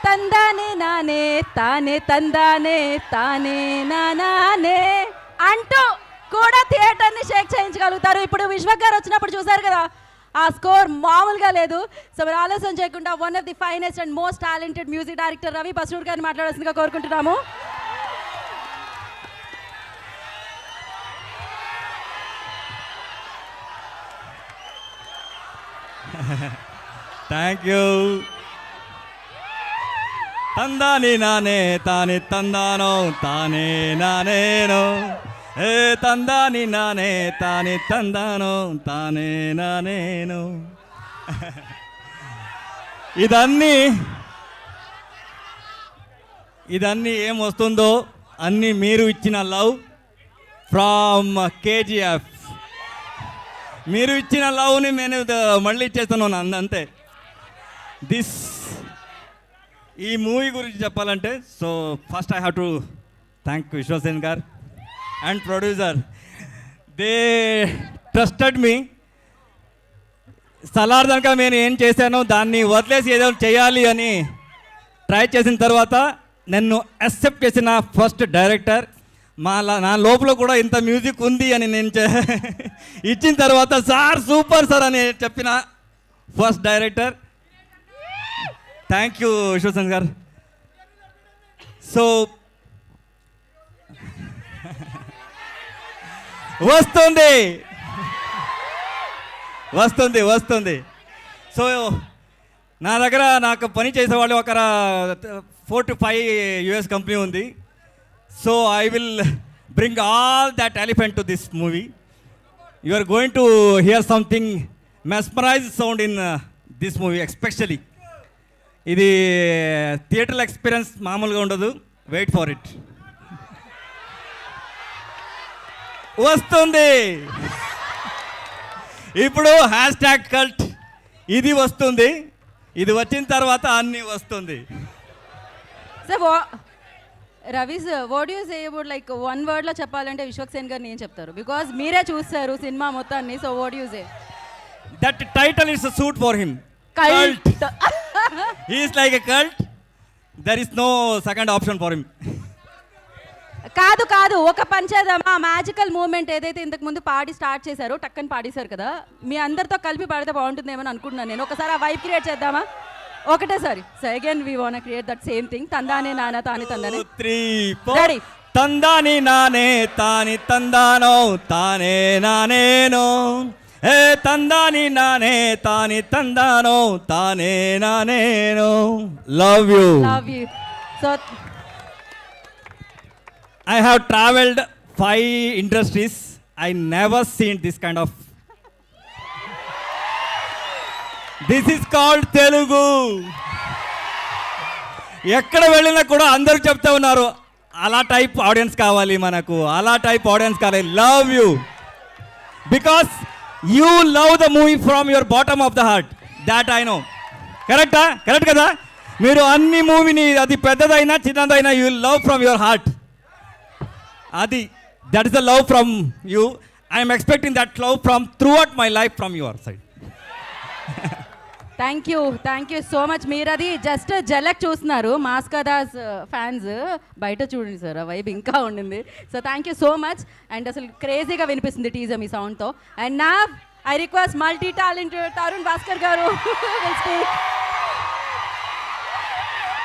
తందానే నానే తానే తందానే తానే నానే అంటూ కూడా థియేటర్ని షేక్ చేయించగలుగుతారు. ఇప్పుడు విశ్వక్ గారు వచ్చినప్పుడు చూసారు కదా, ఆ స్కోర్ మామూలుగా లేదు. సో మరి ఆలస్యం చేయకుండా one of the finest and most talented music director Ravi Basrur గారిని మాట్లాడాల్సిందిగా కోరుకుంటున్నాము. Thank you. తందాని నానే తానే తందానో తానే నానేనో ఏ తందాని నానే తానే తందానో తానే నానేనో. ఇదన్నీ ఏం వస్తుందో అన్నీ మీరు ఇచ్చిన లవ్ ఫ్రమ్ కేజీఎఫ్. మీరు ఇచ్చిన లవ్ని నేను మళ్ళీ ఇచ్చేస్తున్నాను అంతే. ఈ మూవీ గురించి చెప్పాలంటే, so first I have to thank Vishwasen garu and producer. They trusted me. Salaar దాకా నేను ఏం చేశానో దాన్ని వదిలేసి ఏదో చేయాలి అని ట్రై చేసిన తర్వాత నన్ను యాక్సెప్ట్ చేసిన ఫస్ట్ డైరెక్టర్. నా లోపల కూడా ఇంత మ్యూజిక్ ఉంది అని నేను ఇచ్చిన తర్వాత సార్ సూపర్ సార్ అని చెప్పిన first director. Thank you Vishwasen గారు. సో వస్తుంది వస్తుంది వస్తుంది. సో నా దగ్గర నాకు పని చేసేవాళ్ళు ఒక 4 to 5 US కంపెనీ ఉంది. So I will bring all that elephant to this movie. You are going to hear something mesmerize sound in this movie. Especially ఇది థియేటర్ ఎక్స్పీరియన్స్ మామూలుగా ఉండదు. Wait for it. వస్తుంది ఇప్పుడు #కల్ట్. ఇది వస్తుంది. ఇది వచ్చిన తర్వాత అన్నీ వస్తుంది. Ravi sir, what you say about like one వర్డ్లో చెప్పాలంటే విశ్వక్ సేన్ గారిని ఏం చెప్తారు? బికాజ్ మీరే చూస్తారు సినిమా మొత్తాన్ని. So what you say? That title is suit for him. Cult. He is like a cult. There is no second option for him. కాదు కాదు, ఒక పని చేద్దామా? మ్యాజికల్ మూమెంట్ ఏదైతే ఇంతకు ముందు పాడి స్టార్ట్ చేశారో టక్కని పాడేశారు కదా, మీ అందరితో కలిపి పాడితే బాగుంటుందేమో అనుకుంటున్నాను నేను. ఒకసారి ఆ వైబ్ క్రియేట్ చేద్దామా? ఒకటేసారి. So again we want create that same thing. తందానే నానా తాని తందానే. 3 4 తందాని నానే తాని తందానో తానే నానేనో ఏ తందాని నానే తాని తందానో తానే నానేనో. Love you. Love you. So I have traveled 5 industries. I never seen this kind of. This is called Telugu. ఎక్కడ వెళ్ళినా కూడా అందరూ చెప్తా ఉన్నారు అలా టైప్ ఆడియన్స్ కావాలి మనకు, అలా టైప్ ఆడియన్స్ కావాలి. Love you because you love the movie from your bottom of the heart. That I know. కరెక్టా? కరెక్ట్ కదా? మీరు అన్ని మూవీని అది పెద్దదైనా చిన్నదైనా you love from your heart. అది that is the love from you. I'm expecting that love from throughout my life from your side. Thank you so much. మీరు అది జస్ట్ జలక్ చూస్తున్నారు, మాస్కదాస్ ఫ్యాన్స్. బయట చూడండి సార్, ఆ వైబ్ ఇంకా ఉండింది. So thank you so much. And అసలు క్రేజీగా వినిపిస్తుంది టీజర్ మీ సౌండ్తో. అండ్ నా I request multi talented Tarun Bhaskar గారు.